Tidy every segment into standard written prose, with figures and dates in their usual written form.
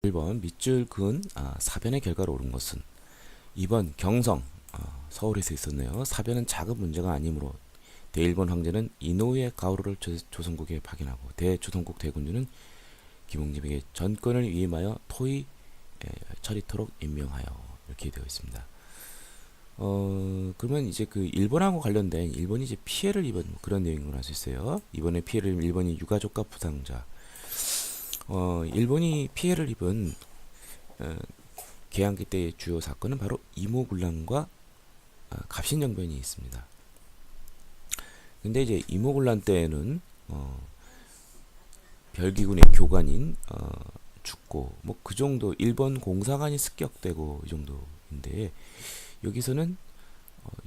1번 밑줄 그은 사변의 결과로 옳은 것은 2번 경성 서울에서 있었네요. 사변은 작은 문제가 아니므로 대일본 황제는 이노우의 가오루를 조선국에 파견하고 대조선국 대군주는 김홍집에게 전권을 위임하여 토의 처리토록 임명하여 이렇게 되어 있습니다. 그러면 이제 그 일본하고 관련된 일본이 이제 피해를 입은 그런 내용을 알 수 있어요. 이번에 피해를 입은 일본이 유가족과 부상자. 일본이 피해를 입은 개항기 때의 주요 사건은 바로 이모군란과 갑신정변이 있습니다. 근데 이제 이모군란 때에는 별기군의 교관인 죽고 뭐 그 정도 일본 공사관이 습격되고 이 정도인데 여기서는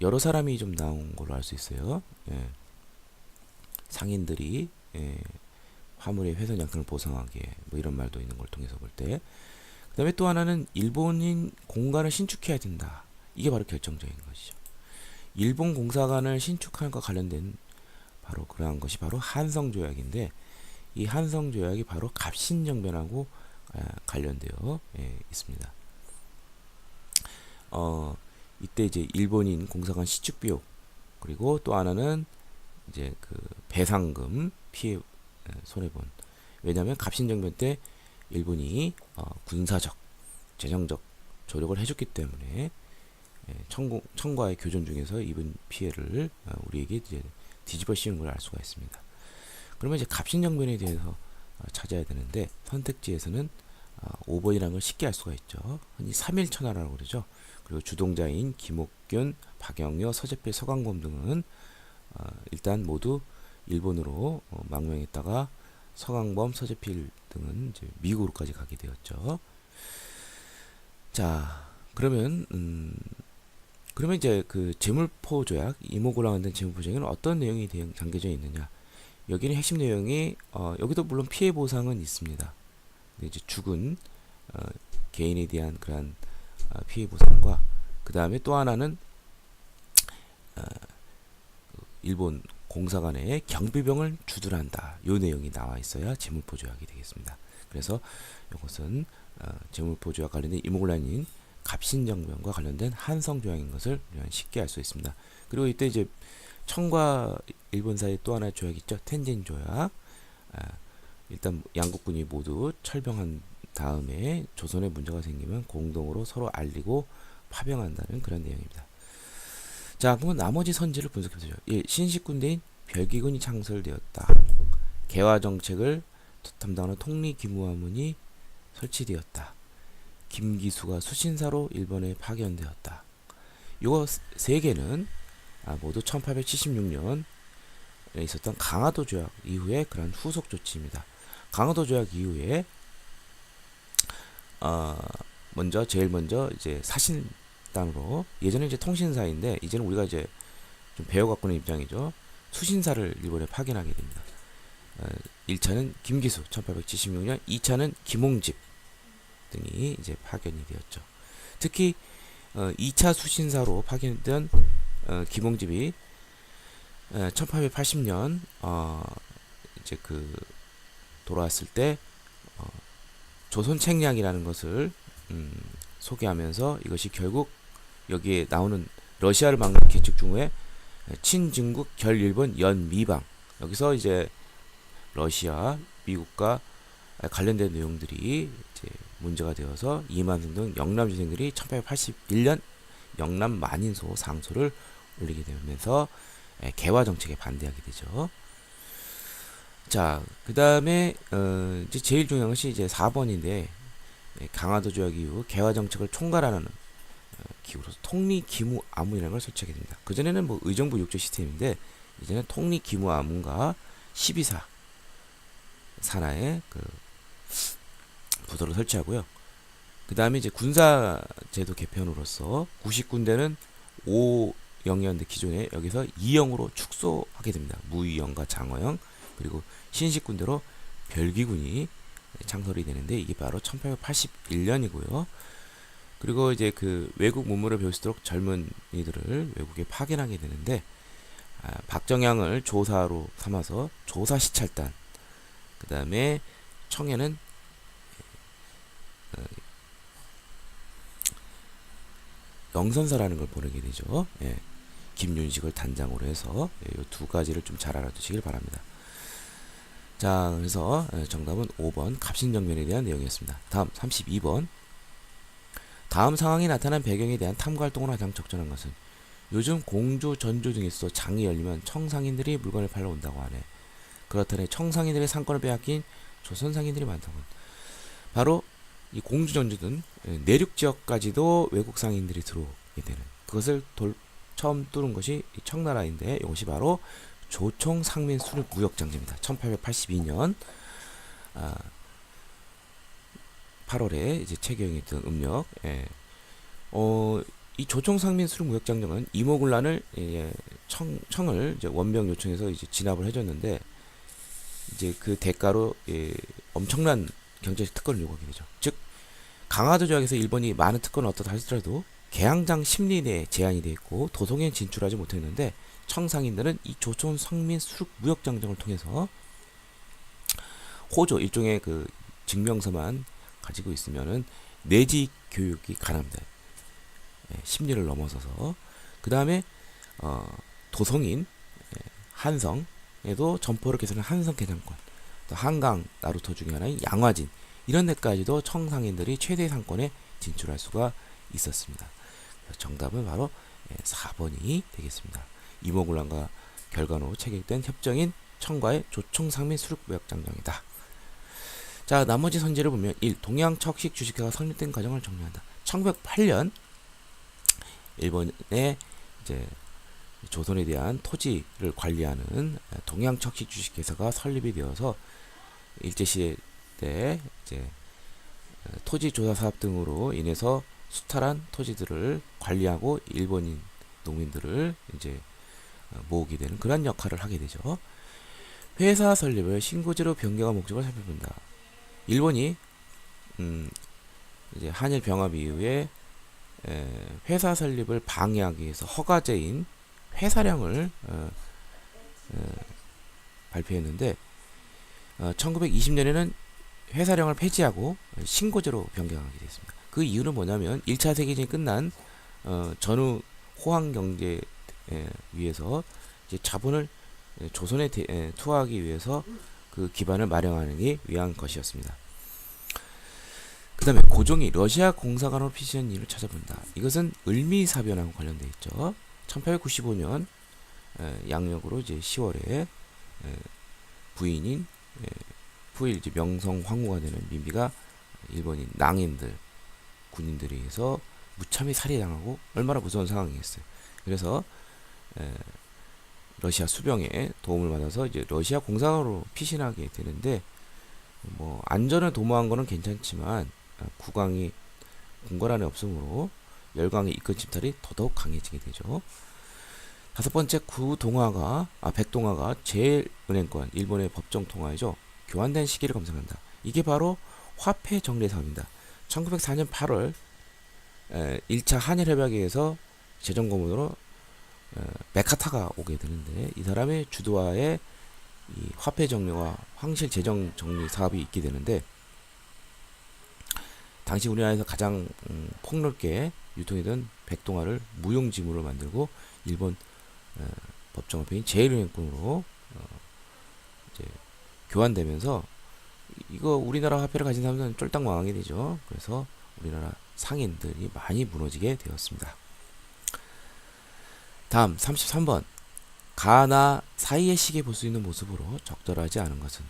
여러 사람이 좀 나온 걸로 알 수 있어요. 상인들이 화물의 훼손 양상을 보상하게 뭐 이런 말도 있는 걸 통해서 볼 때, 그 다음에 또 하나는 일본인 공간을 신축해야 된다. 이게 바로 결정적인 것이죠. 일본 공사관을 신축하는 것과 관련된 바로 그러한 것이 바로 한성조약인데, 이 한성조약이 바로 갑신정변하고 관련되어 있습니다. 이때 이제 일본인 공사관 신축 비용, 그리고 또 하나는 이제 그 배상금 피해 손해본. 왜냐하면 갑신정변 때 일본이 군사적, 재정적 조력을 해줬기 때문에 청과의 교전 중에서 입은 피해를 우리에게 이제 뒤집어 씌운 걸 알 수가 있습니다. 그러면 이제 갑신정변에 대해서 찾아야 되는데 선택지에서는 5번이라는 걸 쉽게 알 수가 있죠. 흔히 3일천하라고 그러죠. 그리고 주동자인 김옥균, 박영여, 서재필, 서강범 등은 일단 모두 일본으로 망명했다가 서강범, 서재필 등은 이제 미국으로까지 가게 되었죠. 자, 그러면 이제 그 제물포 조약, 이모고랑 만든 제물포 조약에는 어떤 내용이 담겨져 있느냐? 여기는 핵심 내용이 여기도 물론 피해 보상은 있습니다. 근데 이제 죽은 개인에 대한 그러한 피해 보상과 그 다음에 또 하나는 일본 공사관에 경비병을 주둔한다. 요 내용이 나와 있어야 제물포 조약이 되겠습니다. 그래서 이것은 제물포 조약 관련된 이모군란인 갑신정변과 관련된 한성조약인 것을 쉽게 알 수 있습니다. 그리고 이때 이제 청과 일본 사이 또 하나의 조약이 있죠. 텐진 조약. 일단 양국군이 모두 철병한 다음에 조선에 문제가 생기면 공동으로 서로 알리고 파병한다는 그런 내용입니다. 자, 그러면 나머지 선지를 분석해보죠. 1. 신식군대인 별기군이 창설되었다. 개화정책을 담당하는 통리기무화문이 설치되었다. 김기수가 수신사로 일본에 파견되었다. 요 세 개는 모두 1876년에 있었던 강화도 조약 이후에 그런 후속 조치입니다. 강화도 조약 이후에 제일 먼저 이제 사신단으로, 예전에 이제 통신사인데 이제는 우리가 이제 좀 배워갖고 있는 입장이죠. 수신사를 일본에 파견하게 됩니다. 1차는 김기수 1876년, 2차는 김홍집 등이 이제 파견이 되었죠. 특히 2차 수신사로 파견된 김홍집이 1880년 이제 그 돌아왔을 때 조선책략이라는 것을 소개하면서 이것이 결국 여기에 나오는 러시아를 막는 계책 중에 친중국 결일본 연미방, 여기서 이제 러시아, 미국과 관련된 내용들이 이제 문제가 되어서 이만승 등 영남주생들이 1881년 영남 만인소 상소를 올리게 되면서 개화 정책에 반대하게 되죠. 자, 그 다음에 이제 제일 중요한 것이 이제 4번인데 강화도 조약 이후 개화 정책을 총괄하는 기구로서 통리기무아문이라는 걸 설치하게 됩니다. 그 전에는 뭐 의정부 육조 시스템인데 이제는 통리기무아문과 12사 산하의 그 부서를 설치하고요. 그 다음에 이제 군사제도 개편으로서 90군대는 5영이었는데 기존에 여기서 2영으로 축소하게 됩니다. 무의영과 장어영, 그리고 신식군대로 별기군이 창설이 되는데 이게 바로 1881년이고요. 그리고 이제 그 외국 문물을 배울 수 있도록 젊은이들을 외국에 파견하게 되는데 박정양을 조사로 삼아서 조사시찰단, 그 다음에 청해는 영선사라는 걸 보내게 되죠. 예. 김윤식을 단장으로 해서 이 두 가지를 좀 잘 알아두시길 바랍니다. 자, 그래서 정답은 5번 갑신정변에 대한 내용이었습니다. 다음 32번. 다음 상황이 나타난 배경에 대한 탐구 활동을 가장 적절한 것은 요즘 공주, 전주 등에서 장이 열리면 청상인들이 물건을 팔러 온다고 하네. 그렇다네 청상인들의 상권을 빼앗긴 조선 상인들이 많다고. 바로 이 공주, 전주 등 내륙 지역까지도 외국 상인들이 들어오게 되는 그것을 처음 뚫은 것이 청나라인데 이것이 바로 조총 상민 수륙 무역 장제입니다. 1882년 8월에 이제 체결했던 음력. 예. 이 조총 상민 수륙 무역 장정은 이모군란을 청을 이제 원병 요청해서 이제 진압을 해줬는데 이제 그 대가로 엄청난 경제적 특권을 요구하게 되죠. 즉 강화도 조약에서 일본이 많은 특권을 얻었다 하더라도 개항장 심리 내에 제한이 되어 있고 도성에 진출하지 못했는데 청상인들은 이 조총 상민 수륙 무역 장정을 통해서 호조 일종의 그 증명서만 가지고 있으면은 내지 교육이 가능합니다. 심리를 넘어서서 그 다음에 도성인 한성에도 점포를 개설한 한성 개장권, 또 한강 나루터 중에 하나인 양화진 이런 데까지도 청상인들이 최대 상권에 진출할 수가 있었습니다. 정답은 바로 4번이 되겠습니다. 이모군란과 결과로 체결된 협정인 청과의 조총상민 수륙무역장정이다. 자, 나머지 선제를 보면 1. 동양 척식 주식회가 설립된 과정을 정리한다. 1908년 일본의 이제 조선에 대한 토지를 관리하는 동양 척식 주식회사가 설립이 되어서 일제시대 때 이제 토지 조사 사업 등으로 인해서 수탈한 토지들을 관리하고 일본인 농민들을 이제 모으게 되는 그런 역할을 하게 되죠. 회사 설립을 신고지로 변경한 목적을 살펴본다. 일본이 이제 한일 병합 이후에 회사 설립을 방해하기 위해서 허가제인 회사령을 발표했는데 1920년에는 회사령을 폐지하고 신고제로 변경하게 됐습니다. 그 이유는 뭐냐면 1차 세계대전이 끝난 전후 호황 경제 위해서 이제 자본을 조선에 투하하기 위해서 그 기반을 마련하기 위한 것이었습니다. 그 다음에 고종이 러시아 공사관으로 피시한 이유를 찾아본다. 이것은 을미사변하고 관련되어 있죠. 1895년 양력으로 이제 10월에 부인인 후일 이제 명성 황후가 되는 민비가 일본인 낭인들 군인들에 의해서 무참히 살해당하고 얼마나 무서운 상황이었어요. 그래서 러시아 수병의 도움을 받아서 이제 러시아 공사관으로 피신하게 되는데 뭐 안전을 도모한 거는 괜찮지만 국왕이 궁궐 안에 없으므로 열강의 이권 침탈이 더더욱 강해지게 되죠. 다섯 번째 백동화가 제일은행권 일본의 법정 통화이죠. 교환된 시기를 검색한다. 이게 바로 화폐 정리 사업입니다. 1904년 8월 1차 한일협약에 의해서 재정고문으로 메카타가 오게 되는데 이 사람의 주도하에 이 화폐 정리와 황실 재정 정리 사업이 있게 되는데 당시 우리나라에서 가장 폭넓게 유통되던 백동화를 무용지물로 만들고 일본 법정화폐인 제일은행권으로 이제 교환되면서 이거 우리나라 화폐를 가진 사람들은 쫄딱 망하게 되죠. 그래서 우리나라 상인들이 많이 무너지게 되었습니다. 다음 33번. 가나 사이의 시계 볼 수 있는 모습으로 적절하지 않은 것은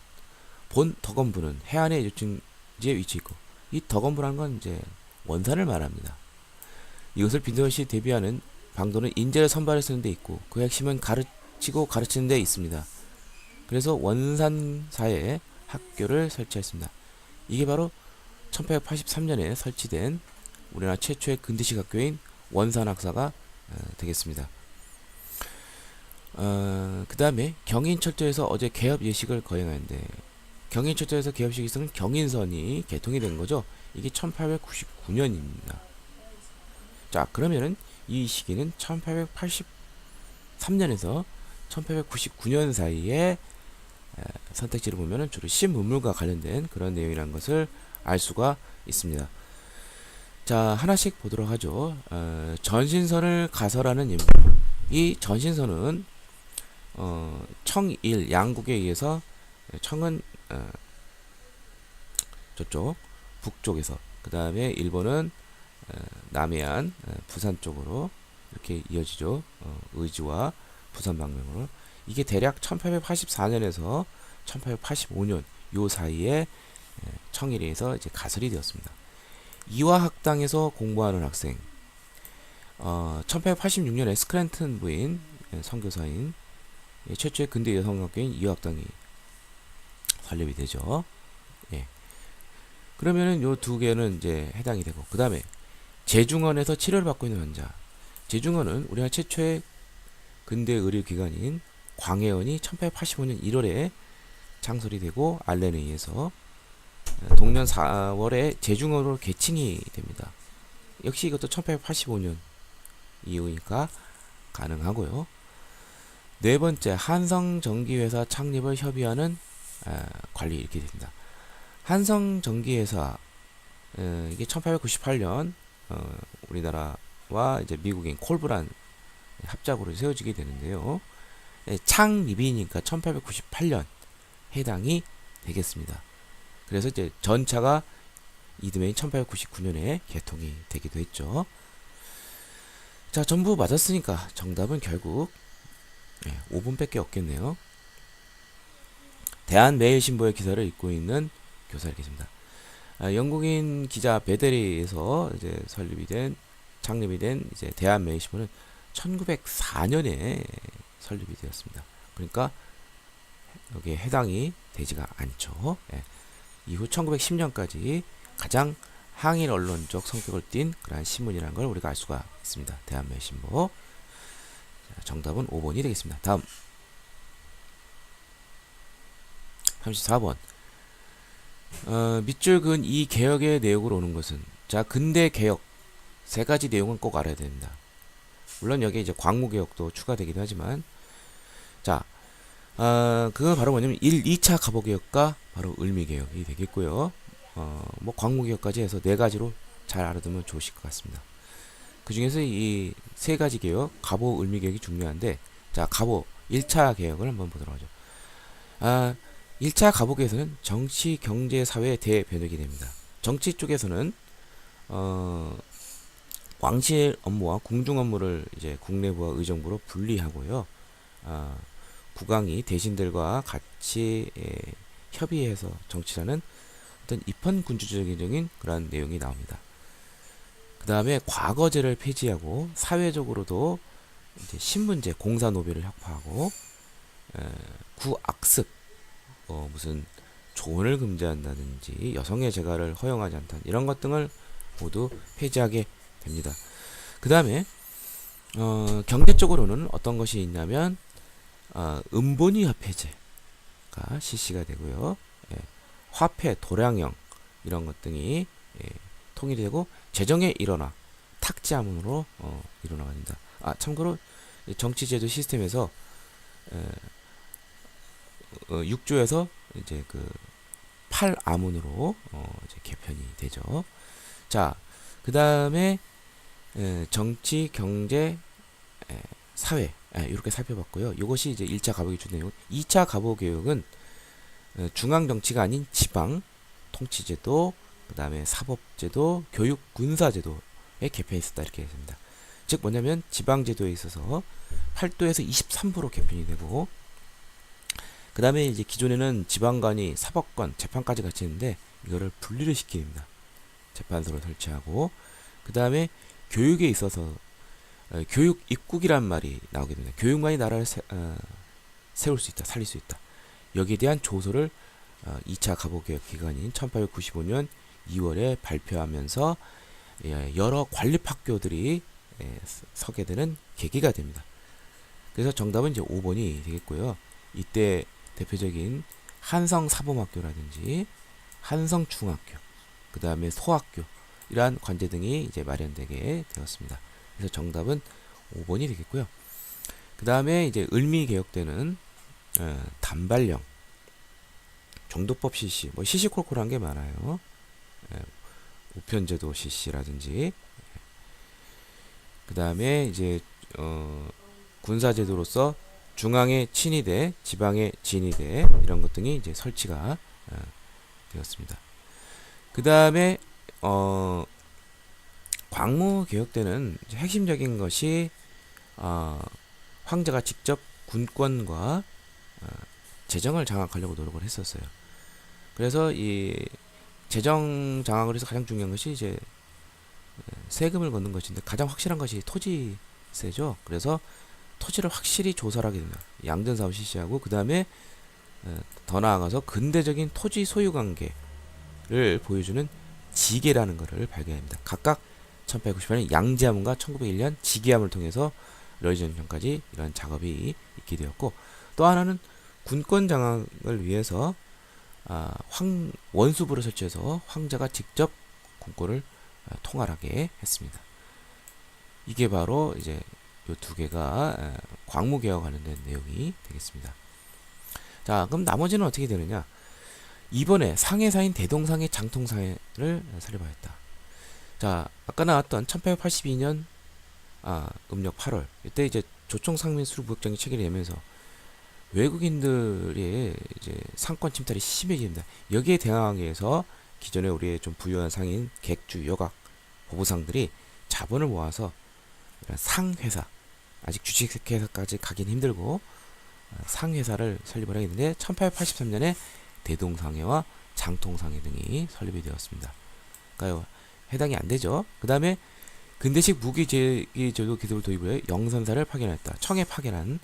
본 덕원부는 해안의 요충지에 위치해 있고 이 덕원부라는 건 이제 원산을 말합니다. 이것을 빈도시 대비하는 방도는 인재를 선발해 쓰는 데 있고 그 핵심은 가르치고 가르치는 데 있습니다. 그래서 원산사에 학교를 설치했습니다. 이게 바로 1883년에 설치된 우리나라 최초의 근대식 학교인 원산학사가 되겠습니다. 그 다음에 경인철도에서 어제 개업 예식을 거행하는데 경인철도에서 개업식이 있으면 경인선이 개통이 된 거죠. 이게 1899년입니다. 자, 그러면은 이 시기는 1883년에서 1899년 사이에 선택지를 보면은 주로 신문물과 관련된 그런 내용이라는 것을 알 수가 있습니다. 자, 하나씩 보도록 하죠. 전신선을 가설하는 인물. 이 전신선은 청일 양국에 의해서 청은 저쪽 북쪽에서, 그 다음에 일본은 남해안 부산 쪽으로 이렇게 이어지죠. 의지와 부산 방면으로. 이게 대략 1884년에서 1885년 요 사이에 청일에서 이제 가설이 되었습니다. 이화학당에서 공부하는 학생, 1886년에 스크랜튼 부인 선교사인 최초의 근대 여성학교인 이화학당이 설립이 되죠. 예. 그러면은 요 두 개는 이제 해당이 되고, 그 다음에 제중원에서 치료를 받고 있는 환자. 제중원은 우리나라 최초의 근대 의료기관인 광해원이 1885년 1월에 창설이 되고 알렌에 의해서 동년 4월에 제중원으로 개칭이 됩니다. 역시 이것도 1885년 이후니까 가능하고요. 네 번째, 한성전기회사 창립을 협의하는 관리 이렇게 됩니다. 한성전기회사 이게 1898년 우리나라와 이제 미국인 콜브란 합작으로 세워지게 되는데요. 창립이니까 1898년 해당이 되겠습니다. 그래서 이제 전차가 이듬해인 1899년에 개통이 되기도 했죠. 자, 전부 맞았으니까 정답은 결국 5분밖에 없겠네요. 대한매일신보의 기사를 읽고 있는 교사이겠습니다. 영국인 기자 베데리에서 이제 창립이 된 이제 대한매일신보는 1904년에 설립이 되었습니다. 그러니까 여기에 해당이 되지가 않죠. 이후 1910년까지 가장 항일 언론적 성격을 띤 그러한 신문이라는 걸 우리가 알 수가 있습니다. 대한매일신보. 정답은 5번이 되겠습니다. 다음 34번. 밑줄 그은 이 개혁의 내용으로 오는 것은, 자, 근대 개혁 세 가지 내용은 꼭 알아야 됩니다. 물론 여기에 이제 광무 개혁도 추가되기도 하지만, 자, 그건 바로 뭐냐면 2차 갑오 개혁과 바로 을미 개혁이 되겠고요. 뭐 광무 개혁까지 해서 네 가지로 잘 알아두면 좋으실 것 같습니다. 그 중에서 이 세 가지 개혁, 갑오, 을미 개혁이 중요한데, 자, 갑오 1차 개혁을 한번 보도록 하죠. 1차 갑오 개혁에서는 정치, 경제, 사회 대변혁이 됩니다. 정치 쪽에서는 왕실 업무와 궁중 업무를 이제 국내부와 의정부로 분리하고요. 국왕이 대신들과 같이 협의해서 정치라는 어떤 입헌군주적인 그런 내용이 나옵니다. 그 다음에 과거제를 폐지하고 사회적으로도 이제 신분제, 공사노비를 혁파하고 구악습, 무슨 조언을 금지한다든지 여성의 재가를 허용하지 않다, 이런 것 등을 모두 폐지하게 됩니다. 그 다음에 경제적으로는 어떤 것이 있냐면 은본위 화폐제가 실시가 되고요. 화폐, 도량형 이런 것 등이 통일이 되고, 재정의 일원화, 탁지함으로 일어나가 됩니다. 참고로 정치제도 시스템에서 6조에서 이제 그 8아문으로 이제 개편이 되죠. 자, 그 다음에 정치, 경제, 사회 이렇게 살펴봤고요. 이것이 이제 1차 갑오 기준 내용. 2차 갑오 개혁은 중앙 정치가 아닌 지방 통치제도, 그 다음에 사법제도, 교육, 군사제도의 개편이 있었다, 이렇게 됩니다. 즉 뭐냐면 지방제도에 있어서 8도에서 23부로 개편이 되고, 그 다음에 이제 기존에는 지방관이 사법관, 재판까지 같이 했는데 이거를 분리를 시킵니다. 재판소를 설치하고, 그 다음에 교육에 있어서 교육 입국이란 말이 나오게 됩니다. 교육만이 나라를 세울 수 있다, 살릴 수 있다. 여기에 대한 조서를 2차 갑오개혁 기간인 1895년 2월에 발표하면서 여러 관립학교들이 서게 되는 계기가 됩니다. 그래서 정답은 이제 5번이 되겠고요. 이때 대표적인 한성사범학교라든지 한성중학교, 그 다음에 소학교, 이러한 관제 등이 이제 마련되게 되었습니다. 그래서 정답은 5번이 되겠고요. 그 다음에 이제 을미개혁 때는 단발령, 종도법 실시, 뭐 시시콜콜한 게 많아요. 우편제도 실시라든지, 그 다음에 이제 군사제도로서 중앙의 친위대, 지방의 진위대 이런 것 등이 이제 설치가 되었습니다. 그 다음에 광무 개혁 때는 핵심적인 것이 황제가 직접 군권과 재정을 장악하려고 노력을 했었어요. 그래서 이 재정 장악을 해서 가장 중요한 것이 이제 세금을 걷는 것인데, 가장 확실한 것이 토지세죠. 그래서 토지를 확실히 조사를 하게 됩니다. 양전 사업 실시하고, 그 다음에 더 나아가서 근대적인 토지 소유 관계를 보여주는 지계라는 것을 발견합니다. 각각 1898년 양지함과 1901년 지계함을 통해서 러시아전까지 이런 작업이 있게 되었고, 또 하나는 군권 장악을 위해서 원수부를 설치해서 황제가 직접 군권을 통할하게 했습니다. 이게 바로 이제 이 두 개가 광무개혁 관련된 내용이 되겠습니다. 자, 그럼 나머지는 어떻게 되느냐? 이번에 상해사인 대동상해 장통상해를 설립하였다. 자, 아까 나왔던 1882년 음력 8월, 이때 이제 조총상민수로 무역정이 체결이 되면서 외국인들의 이제 상권 침탈이 심해집니다. 여기에 대항하기 위해서 기존에 우리의 좀 부유한 상인, 객주, 여각, 보부상들이 자본을 모아서 이런 상회사, 아직 주식회사까지 가긴 힘들고 상회사를 설립을 하겠는데, 1883년에 대동상해와 장통상해 등이 설립이 되었습니다. 그러니까 해당이 안 되죠. 그 다음에 근대식 무기제도 기술을 도입을 해 영선사를 파견했다. 청에 파견한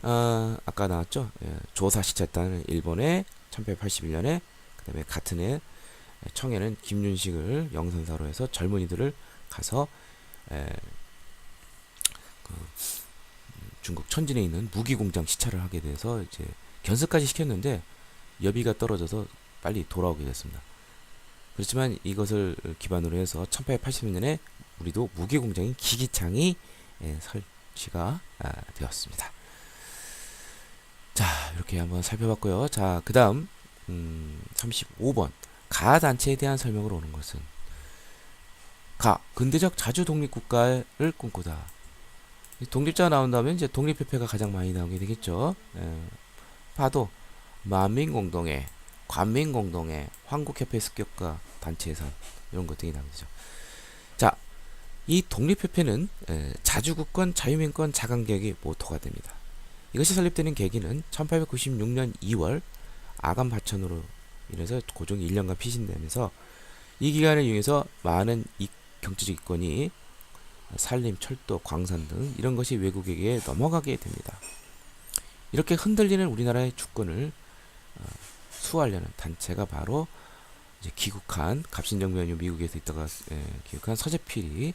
아까 나왔죠. 조사 시찰단 일본에 1881년에, 그 다음에 같은 해 청에는 김윤식을 영선사로 해서 젊은이들을 가서 중국 천진에 있는 무기공장 시찰을 하게 돼서 이제 견습까지 시켰는데 여비가 떨어져서 빨리 돌아오게 됐습니다. 그렇지만 이것을 기반으로 해서 1880년에 우리도 무기공장인 기기창이 설치가 되었습니다. 자, 이렇게 한번 살펴봤고요. 자, 그 다음 35번 가단체에 대한 설명으로 오는 것은, 근대적 자주 독립국가를 꿈꾸다. 독립자가 나온다면 이제 독립협회가 가장 많이 나오게 되겠죠. 봐도 만민공동회, 관민공동회, 한국협회 습격과 단체에서 이런 것 등이 나오죠. 자, 이 독립협회는 자주국권, 자유민권, 자강개혁이 모토가 됩니다. 이것이 설립되는 계기는 1896년 2월 아간 파천으로 인해서 고종이 1년간 피신되면서 이 기간을 이용해서 많은 경제적 이권이 산림, 철도, 광산 등 이런 것이 외국에게 넘어가게 됩니다. 이렇게 흔들리는 우리나라의 주권을 수호하려는 단체가 바로 이제 귀국한 갑신정변이 미국에서 있다가 귀국한 서재필이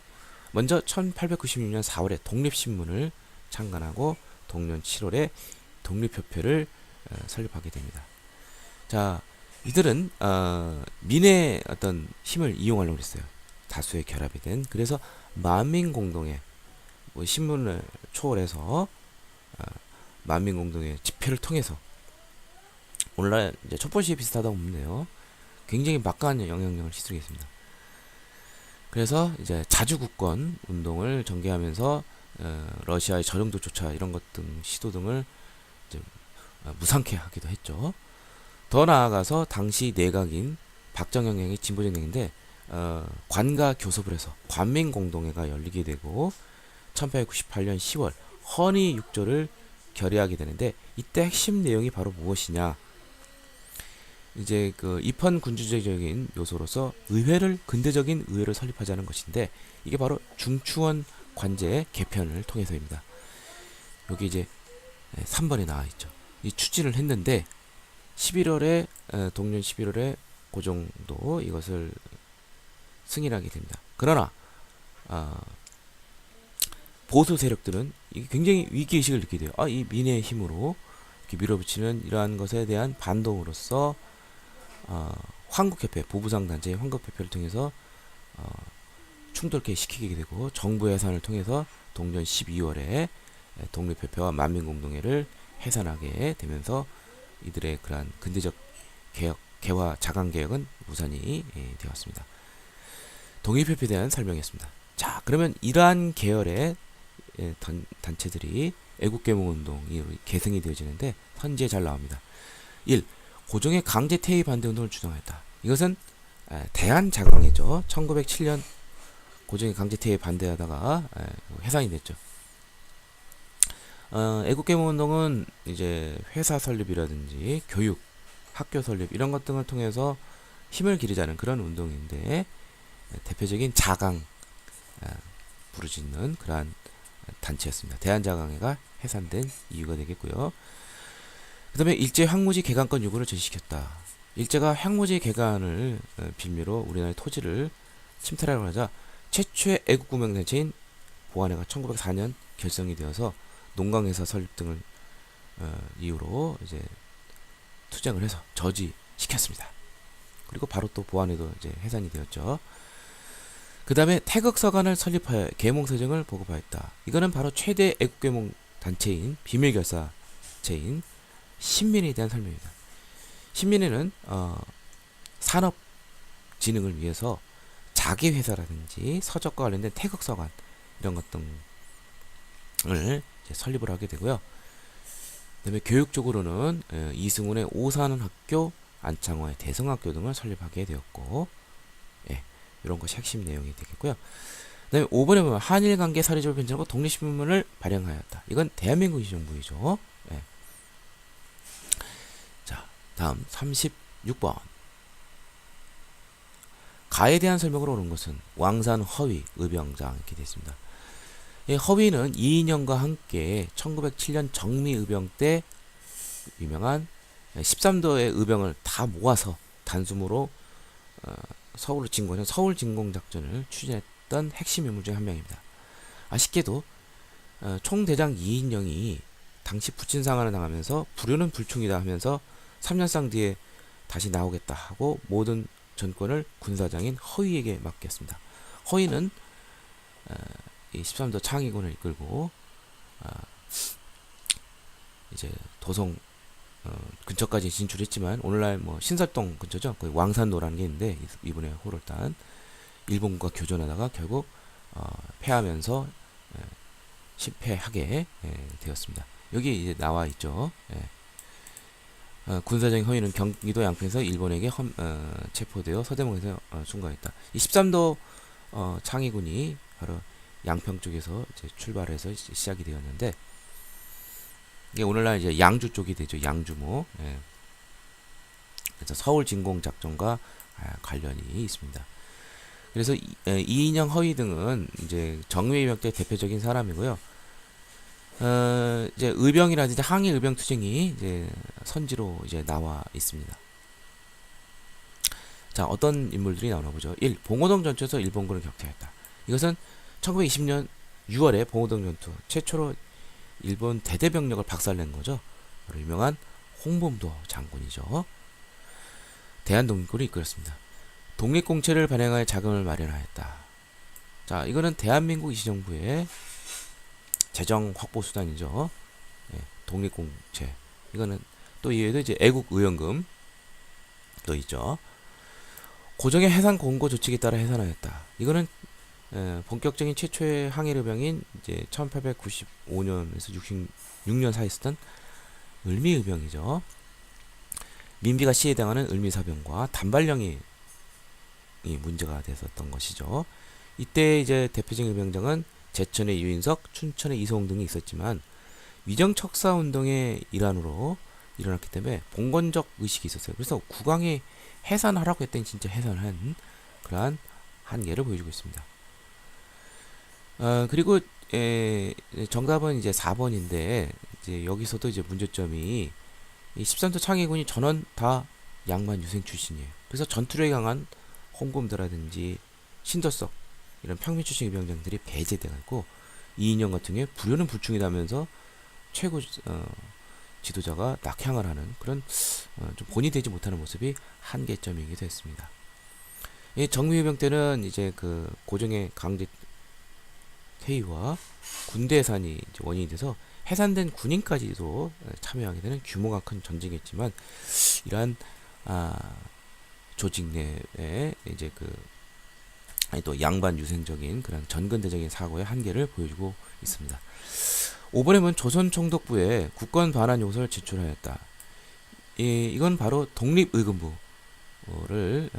먼저 1896년 4월에 독립신문을 창간하고 동년 7월에 독립협회를 설립하게 됩니다. 자, 이들은 민의 어떤 힘을 이용하려고 했어요. 다수의 결합이 된. 그래서 만민공동회, 신문을 초월해서 만민공동회 집회를 통해서, 오늘날 이제 촛불시에 비슷하다고 보네요. 굉장히 막강한 영향력을 휘두르겠습니다. 그래서 이제 자주국권 운동을 전개하면서 러시아의 저정도 조차 이런 것 등 시도 등을 이제 무상케 하기도 했죠. 더 나아가서 당시 내각인 박정형의 진보정당인데 관가 교섭을 해서 관민공동회가 열리게 되고 1898년 10월 헌의 6조를 결의하게 되는데, 이때 핵심 내용이 바로 무엇이냐? 이제 그 입헌 군주제적인 요소로서 근대적인 의회를 설립하자는 것인데, 이게 바로 중추원 관제 개편을 통해서입니다. 여기 이제 3번에 나와 있죠. 이 추진을 했는데 11월에 동년 11월에 고종도 이것을 승인하게 됩니다. 그러나 보수 세력들은 이게 굉장히 위기의식을 느끼게 돼요. 이 민의 힘으로 이렇게 밀어붙이는 이러한 것에 대한 반동으로서 한국협회, 보부상 단체의 한국협회를 통해서 충돌케 시키게 되고, 정부 예산을 통해서 동년 12월에 독립협회와 만민공동회를 해산하게 되면서 이들의 그러한 근대적 개혁, 개화, 자강개혁은 무산이 되었습니다. 독립협회에 대한 설명이었습니다. 자, 그러면 이러한 계열의 단체들이 애국개몽운동이 계승이 되어지는데 현재 잘 나옵니다. 1. 고종의 강제 퇴위 반대 운동을 주장했다. 이것은 대한자강회죠. 1907년 고종의 강제 퇴위 반대하다가 해산이 됐죠. 애국개몽운동은 이제 회사 설립이라든지 교육, 학교 설립 이런 것 등을 통해서 힘을 기르자는 그런 운동인데 대표적인 자강 부르짖는 그러한 단체였습니다. 대한자강회가 해산된 이유가 되겠고요. 그 다음에 일제 황무지 개간권 요구를 제시시켰다. 일제가 황무지 개간을 빌미로 우리나라의 토지를 침탈하려고 하자 최초의 애국구명단체인 보안회가 1904년 결성이 되어서 농강회사 설립 등을 이유로 이제 투쟁을 해서 저지시켰습니다. 그리고 바로 또 보안회도 이제 해산이 되었죠. 그 다음에 태극서관을 설립하여 계몽서정을 보급하였다. 이거는 바로 최대 애국계몽 단체인 비밀결사체인 신민회에 대한 설명입니다. 신민회는 산업 진흥을 위해서 자기회사라든지 서적과 관련된 태극서관 이런 것 등을 이제 설립을 하게 되고요. 그 다음에 교육적으로는 이승훈의 오산학교, 안창호의 대성학교 등을 설립하게 되었고, 이런 것이 핵심 내용이 되겠고요. 그 다음에 5번에 보면 한일관계 사례적으로 변증하고 독립신문을 발행하였다. 이건 대한민국 시정부이죠. 자, 다음 36번. 가에 대한 설명으로 오는 것은 왕산 허위, 의병장 이렇게 되어 있습니다. 허위는 이인영과 함께 1907년 정미의병 때 유명한 13도의 의병을 다 모아서 단숨으로 서울을 진공한 서울진공작전을 추진했던 핵심 인물 중 한 명입니다. 아쉽게도 총대장 이인영이 당시 부친상환을 당하면서 불효는 불충이다 하면서 3년상 뒤에 다시 나오겠다 하고 모든 전권을 군사장인 허위에게 맡겼습니다. 허위는 이 13도 창의군을 이끌고 이제 도성 근처까지 진출했지만 오늘날 뭐 신설동 근처죠. 거기 왕산도라는 게 있는데 이번에 호를단 일본과 교전하다가 결국 패하면서 실패하게 되었습니다. 여기 이제 나와 있죠. 군사적인 허위는 경기도 양평에서 일본에게 체포되어 서대문에서 순가했다. 이 13도 창의군이 바로 양평 쪽에서 이제 출발해서 이제 시작이 되었는데 이게 오늘날 이제 양주 쪽이 되죠. 양주모. 그래서 서울 진공 작전과 관련이 있습니다. 그래서 이인영 허위 등은 이제 정의의병 때 대표적인 사람이고요. 이제 의병이라든지 항일 의병 투쟁이 이제 선지로 이제 나와 있습니다. 자, 어떤 인물들이 나오나 보죠. 1. 봉오동 전투에서 일본군을 격퇴했다. 이것은 1920년 6월에 봉오동 전투 최초로 일본 대대병력을 박살낸 거죠. 바로 유명한 홍범도 장군이죠. 대한독립군을 이끌었습니다. 독립공채를 발행할 자금을 마련하였다. 자, 이거는 대한민국 임시정부의 재정 확보 수단이죠. 독립공채. 이거는 또 이외에도 이제 애국의원금 또 있죠. 고종의 해산 공고 조칙에 따라 해산하였다. 이거는 본격적인 최초의 항일의병인 이제 1895년에서 66년 사이에 있었던 을미의병이죠. 민비가 시해당하는 을미사병과 단발령이 문제가 됐었던 것이죠. 이때 이제 대표적인 의병장은 제천의 유인석, 춘천의 이소홍 등이 있었지만 위정척사운동의 일환으로 일어났기 때문에 봉건적 의식이 있었어요. 그래서 국왕이 해산하라고 했더니 진짜 해산한 그러한 한계를 보여주고 있습니다. 그리고 정답은 이제 4번인데 이제 여기서도 이제 문제점이 이 13도 창의군이 전원 다 양만 유생 출신이에요. 그래서 전투력에 강한 홍범도라든지 신도석 이런 평민 출신 의병장들이 배제되고 이인영 같은 경우에 불효는 불충이라면서 최고 지도자가 낙향을 하는 그런 좀 본이 되지 못하는 모습이 한계점이기도 했습니다. 이 정미의병 때는 이제 그 고종의 강제 퇴위와 군대 해산이 이제 원인이 돼서 해산된 군인까지도 참여하게 되는 규모가 큰 전쟁이었지만 이러한 조직 내에 이제 그 아니 또 양반 유생적인 그런 전근대적인 사고의 한계를 보여주고 있습니다. 5번에는 조선 총독부에 국권 반환 요구서를 제출하였다. 이건 바로 독립의금부를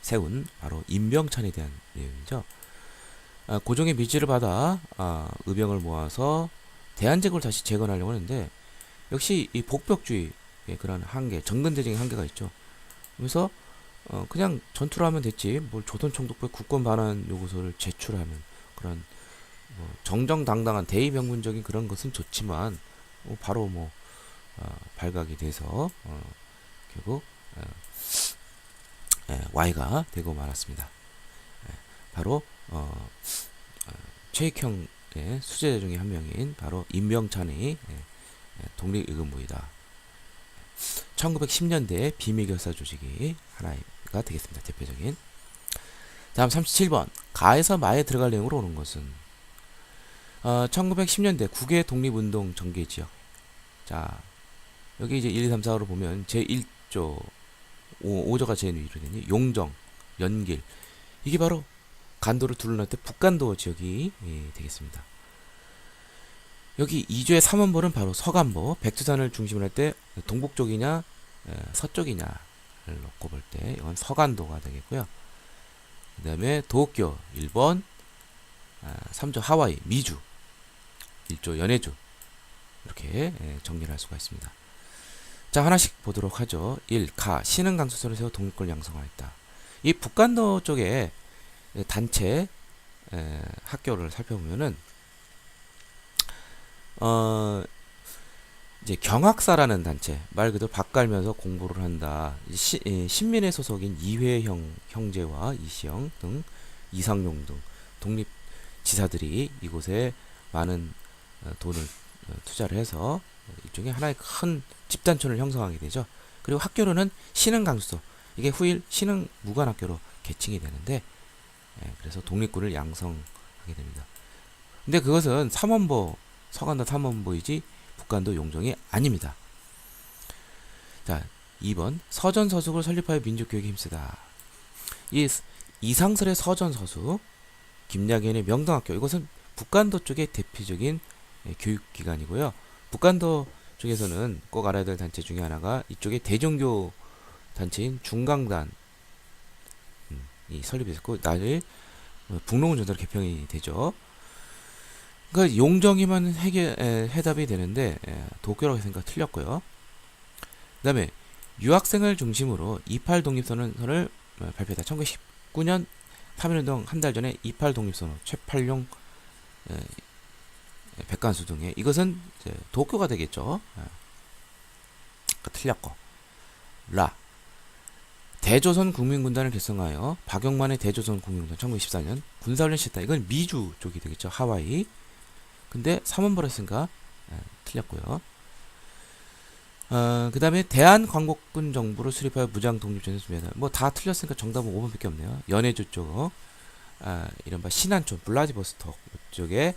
세운 바로 임병찬에 대한 내용이죠. 고종의 밀지를 받아 의병을 모아서 대한제국을 다시 재건하려고 하는데 역시 이 복벽주의의 그런 한계, 정근대적인 한계가 있죠. 그래서 그냥 전투를 하면 됐지 뭘 조선 총독부에 국권 반환 요구서를 제출하는 그런 뭐 정정당당한 대의명분적인 그런 것은 좋지만 바로 발각이 돼서 결국 Y가 되고 말았습니다. 바로 최익형의 수제자 중에 한 명인 바로 임병찬의 독립의금부이다. 1910년대 비밀결사 조직이 하나가 되겠습니다. 대표적인. 다음 37번 가에서 마에 들어갈 내용으로 오는 것은 1910년대 국외 독립운동 전개 지역. 자 여기 이제 1, 2, 3, 4로 보면 제1조 5조가 제외로 되니 용정, 연길 이게 바로 간도를 둘러날 때 북간도 지역이 되겠습니다. 여기 2조의 3원벌은 바로 서간보, 백두산을 중심으로 할 때 동북 쪽이냐 서쪽이냐를 놓고 볼 때 이건 서간도가 되겠고요. 그 다음에 도쿄 1번, 3조 하와이, 미주, 1조 연해주 이렇게 정리를 할 수가 있습니다. 자 하나씩 보도록 하죠. 1. 가 신흥 강수소를 세워 독립권을 양성하였다. 이 북간도 쪽에 단체 학교를 살펴보면은 이제 경학사라는 단체 말 그대로 밥 갈면서 공부를 한다. 신민회 소속인 이회형 형제와 이시영 등 이상용 등 독립 지사들이 이곳에 많은 돈을 투자를 해서 일종의 하나의 큰 집단촌을 형성하게 되죠. 그리고 학교로는 신흥 강수소 이게 후일 신흥 무관학교로 개칭이 되는데 그래서 독립군을 양성하게 됩니다. 근데 그것은 삼원보 서간도 삼원보이지 북간도 용정이 아닙니다. 자 2번 서전서숙을 설립하여 민족교육에 힘쓰다. 이 이상설의 서전서숙 김야견의 명동학교 이것은 북간도 쪽의 대표적인 교육기관이고요. 북간도 쪽에서는 꼭 알아야 될 단체 중에 하나가 이쪽의 대종교 단체인 중강단 이 설립이 됐고 나중에 북롱은 전사로 개평이 되죠. 그러니까 용정이만 해답이 되는데 도쿄라고 했으니까 틀렸고요. 그 다음에 유학생을 중심으로 28 독립선언을 발표했다. 1919년 3.1운동 한 달 전에 28 독립선언 최팔룡 백관수 등의 이것은 이제 도쿄가 되겠죠. 틀렸고 라 대조선 국민군단을 결성하여 박영만의 대조선 국민군단 1924년 군사훈련 시했다. 이건 미주 쪽이 되겠죠. 하와이. 근데 3원 버렸으니까 틀렸고요. 그 다음에 대한광복군 정부를 수립하여 무장 독립전선 준비하다. 뭐 다 틀렸으니까 정답은 5번밖에 없네요. 연해주 쪽, 이른바 신안촌, 블라디보스톡 쪽에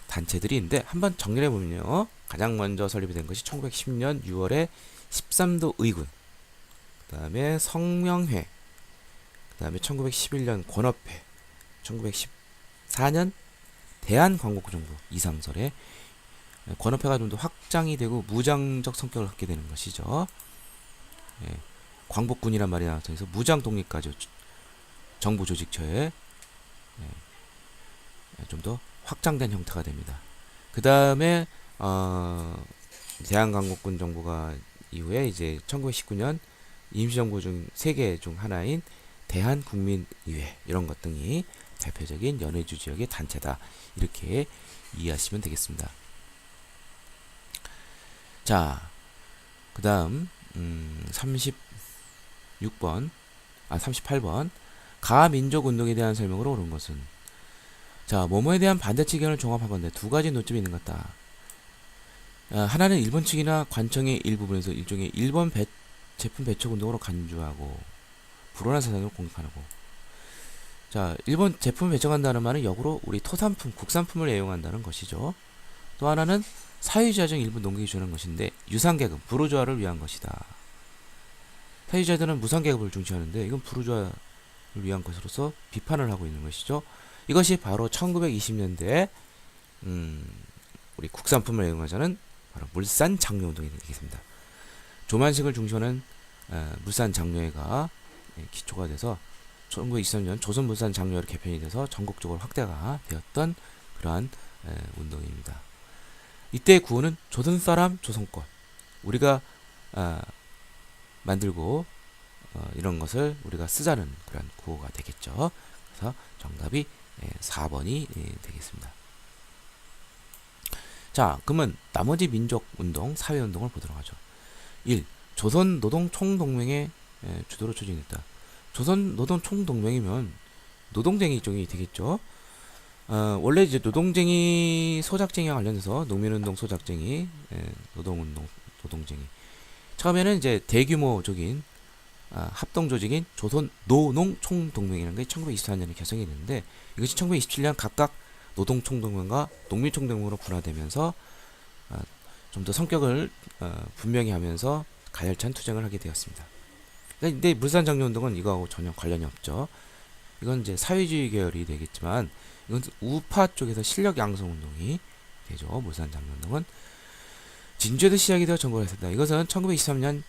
단체들이 있는데 한번 정리해 보면요. 가장 먼저 설립이 된 것이 1910년 6월에 13도 의군, 그 다음에 성명회, 그 다음에 1911년 권업회, 1914년 대한광복군정부 이상설에 권업회가 좀 더 확장이 되고 무장적 성격을 갖게 되는 것이죠. 광복군이란 말이 나와서 무장 독립까지 정부 조직처에 좀 더 확장된 형태가 됩니다. 그 다음에 대한광복군 정부가 이후에 이제 1919년 임시정부 중 세 개 중 하나인 대한국민의회 이런 것 등이 대표적인 연해주 지역의 단체다. 이렇게 이해하시면 되겠습니다. 자, 그 다음 38번 가민족운동에 대한 설명으로 옳은 것은 자, 뭐뭐에 대한 반대측 의견을 종합한 건데 두 가지 논점이 있는 것 같다. 하나는 일본 측이나 관청의 일부분에서 일종의 일본 제품 배척 운동으로 간주하고 불온한 사상을 공격하고 자, 일본 제품을 배척한다는 말은 역으로 우리 토산품, 국산품을 애용한다는 것이죠. 또 하나는 사회주의자 중 일부 농객이 주는 것인데 유상계급, 부르주아를 위한 것이다. 사회주의자들은 무상계급을 중시하는데 이건 부르주아를 위한 것으로서 비판을 하고 있는 것이죠. 이것이 바로 1920년대 우리 국산품을 애용하자는 바로 물산 장려 운동이 되겠습니다. 조만식을 중시하는 물산 장려회가 기초가 돼서 1923년 조선물산 장려회로 개편이 돼서 전국적으로 확대가 되었던 그러한 운동입니다. 이때 구호는 조선 사람 조선권. 우리가 만들고 이런 것을 우리가 쓰자는 그런 구호가 되겠죠. 그래서 정답이 4번이 되겠습니다. 자, 그러면 나머지 민족운동, 사회운동을 보도록 하죠. 1. 조선노동총동맹의 주도로 추진했다. 조선노동총동맹이면 노동쟁이 쪽이 되겠죠. 원래 이제 노동쟁이, 소작쟁이와 관련해서 농민운동, 소작쟁이, 노동운동, 노동쟁이. 처음에는 이제 대규모적인 합동 조직인 조선노농총동맹이라는 게 1924년에 개성이 됐는데 이것이 1927년 각각 노동총동맹과 농민총동맹으로 분화되면서 좀 더 성격을 분명히 하면서 가열찬 투쟁을 하게 되었습니다. 근데 물산장려운동은 이거하고 전혀 관련이 없죠. 이건 이제 사회주의 계열이 되겠지만 이건 우파 쪽에서 실력 양성 운동이 되죠. 물산장려운동은 진주에서 시작이 되어 전국을 했습니다. 이것은 1923년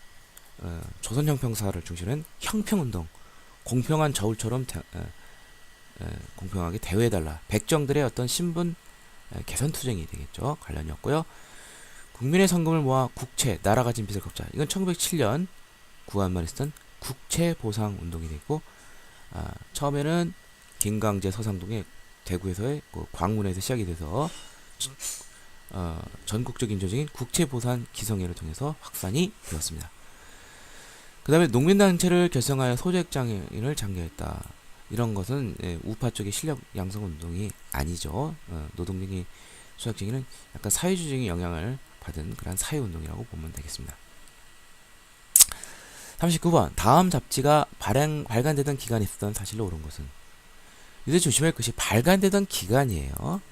조선형평사를 중시하는 형평운동, 공평한 저울처럼 공평하게 대우해달라, 백정들의 어떤 신분 개선 투쟁이 되겠죠. 관련이 없고요. 국민의 성금을 모아 국채, 나라가 진 빚을 갚자. 이건 1907년 구한말에 쓰던 국채보상운동이 되고 처음에는 김강제 서상동의 대구에서의 광문에서 시작이 돼서 전국적인 조직인 국채보상 기성회를 통해서 확산이 되었습니다. 그 다음에 농민단체를 결성하여 소득장애인을 장려했다. 이런 것은 우파 쪽의 실력 양성 운동이 아니죠. 노동쟁이, 소작쟁이는 약간 사회주의적인 영향을 받은 그런 사회운동이라고 보면 되겠습니다. 39번. 다음 잡지가 발간되던 기간에 있었던 사실로 옳은 것은? 이제 조심할 것이 발간되던 기간이에요.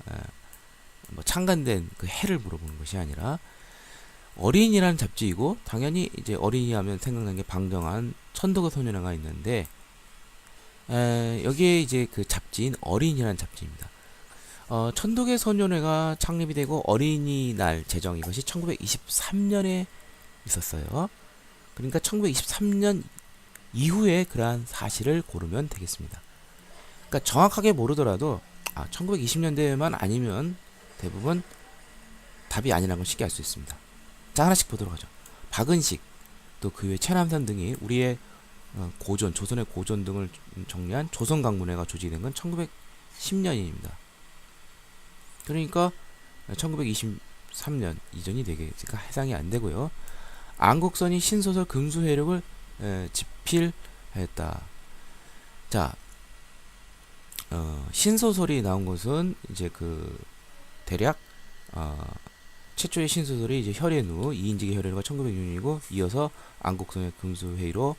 뭐 창간된 그 해를 물어보는 것이 아니라 어린이라는 잡지이고 당연히 이제 어린이 하면 생각나는 게 방정환, 천도그 소년회가 있는데 여기에 이제 그 잡지인 어린이라는 잡지입니다. 천도계 소년회가 창립이 되고 어린이날 제정 이것이 1923년에 있었어요. 그러니까 1923년 이후에 그러한 사실을 고르면 되겠습니다. 그러니까 정확하게 모르더라도 1920년대만 아니면 대부분 답이 아니라는 걸 쉽게 알 수 있습니다. 자, 하나씩 보도록 하죠. 박은식, 또 그 외 최남선 등이 우리의 고전, 조선의 고전 등을 정리한 조선강문회가 조직된 건 1910년입니다. 그러니까 1923년 이전이 되겠으니까 해당이 안 되고요. 안국선이 신소설 금수회력을 집필했다. 자, 신소설이 나온 것은 이제 그 대략 최초의 신소설이 이제 혈연우, 이인직의 혈연우가 1906년이고 이어서 안국선의 금수회의로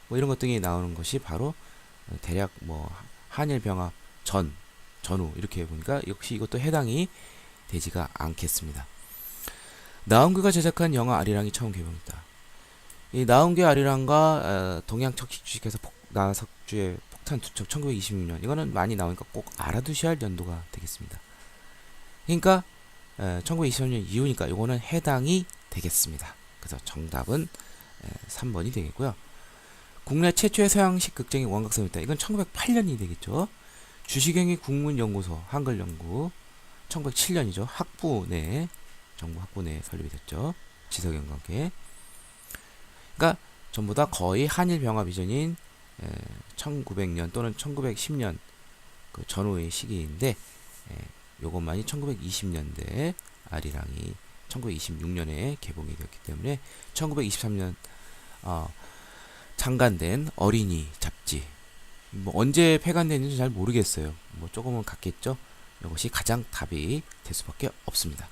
뭐 이런 것 등이 나오는 것이 바로 대략 뭐 한일병합 전후 이렇게 보니까 역시 이것도 해당이 되지가 않겠습니다. 나훈규가 제작한 영화 아리랑이 처음 개봉했다. 이 나훈규 아리랑과 동양척식 주식회사 나석주의 폭탄 투척 1926년 이거는 많이 나오니까 꼭 알아두셔야 할 연도가 되겠습니다. 그러니까 1923년 이후니까 이거는 해당이 되겠습니다. 그래서 정답은 3번이 되겠고요. 국내 최초의 서양식 극장이 원각선이었다. 이건 1908년이 되겠죠. 주식행위 국문연구소 한글연구 1907년이죠. 학부 내 정부 학부 내에 설립이 됐죠. 지석연과 함께. 그러니까 전부 다 거의 한일 병합 이전인 1900년 또는 1910년 그 전후의 시기인데 요것만이 1920년대 아리랑이 1926년에 개봉이 되었기 때문에 1923년 창간된 어린이 잡지 뭐 언제 폐간됐는지 잘 모르겠어요. 뭐 조금은 같겠죠. 이것이 가장 답이 될 수밖에 없습니다.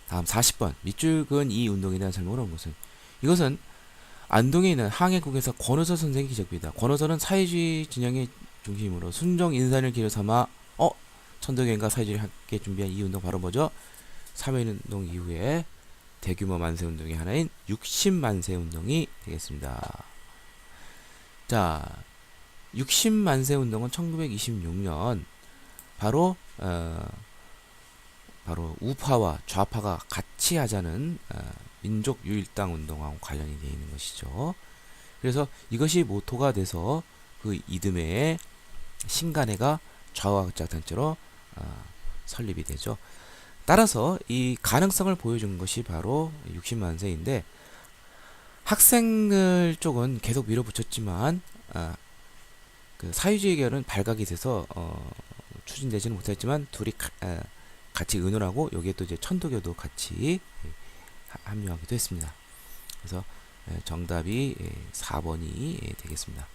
다음 40번 밑줄 그은 이 운동에 대한 설명을 한 것은 이것은 안동에 있는 항해국에서 권호서 선생이 기적비다. 권호서는 사회주의 진영의 중심으로 순종 인산을 기로 삼아 천도교인과 사회주의를 함께 준비한 이 운동 바로 뭐죠? 3.1운동 이후에 대규모 만세운동의 하나인 60만세운동이 되겠습니다. 자, 60만세 운동은 1926년 바로 바로 우파와 좌파가 같이 하자는 민족 유일당 운동하고 관련이 되어 있는 것이죠. 그래서 이것이 모토가 돼서 그 이듬해에 신간회가 좌우학자 단체로 설립이 되죠. 따라서 이 가능성을 보여준 것이 바로 60만세인데 학생들 쪽은 계속 밀어붙였지만 그 사회주의 계열은 발각이 돼서 추진되지는 못했지만 둘이 같이 의논하고 여기에 또 이제 천도교도 같이 합류하기도 했습니다. 그래서 정답이 4번이 되겠습니다.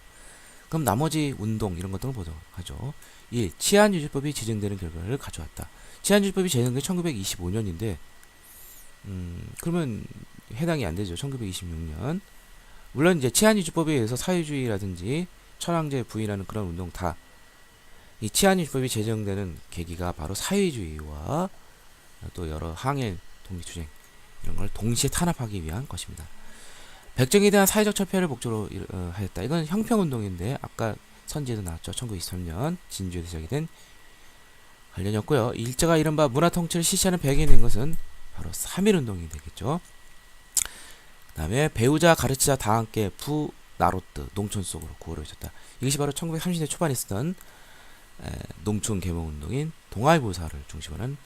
그럼 나머지 운동 이런 것들을 보도록 하죠. 1. 치안유지법이 제정되는 결과를 가져왔다. 치안유지법이 제정된 게 1925년인데 그러면 해당이 안 되죠. 1926년. 물론 이제 치안유지법에 의해서 사회주의라든지 천황제 부인하는 그런 운동 다 이 치안유지법이 제정되는 계기가 바로 사회주의와 또 여러 항일 독립투쟁 이런 걸 동시에 탄압하기 위한 것입니다. 백정에 대한 사회적 철폐를 목적으로 하였다. 이건 형평운동인데 아까 선지에도 나왔죠. 1923년 진주에서 시작이 된 관련이었고요. 일제가 이른바 문화통치를 실시하는 배경이 된 것은 바로 3.1운동이 되겠죠. 그 다음에 배우자 가르치자 다 함께 부나로트 농촌 속으로 구호를 외쳤다. 이것이 바로 1930년대 초반에 쓰던 농촌 계몽운동인 동아일보사를 중심으로 한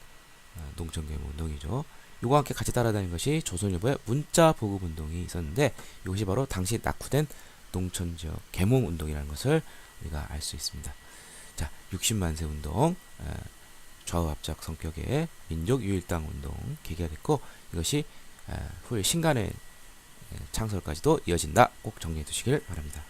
농촌 계몽운동이죠. 이와 함께 같이 따라다닌 것이 조선일보의 문자 보급운동이 있었는데 이것이 바로 당시 낙후된 농촌지역 계몽운동이라는 것을 우리가 알 수 있습니다. 자, 60만세 운동, 좌우합작 성격의 민족유일당 운동 계기가 됐고 이것이 후에 신간의 창설까지도 이어진다. 꼭 정리해 두시길 바랍니다.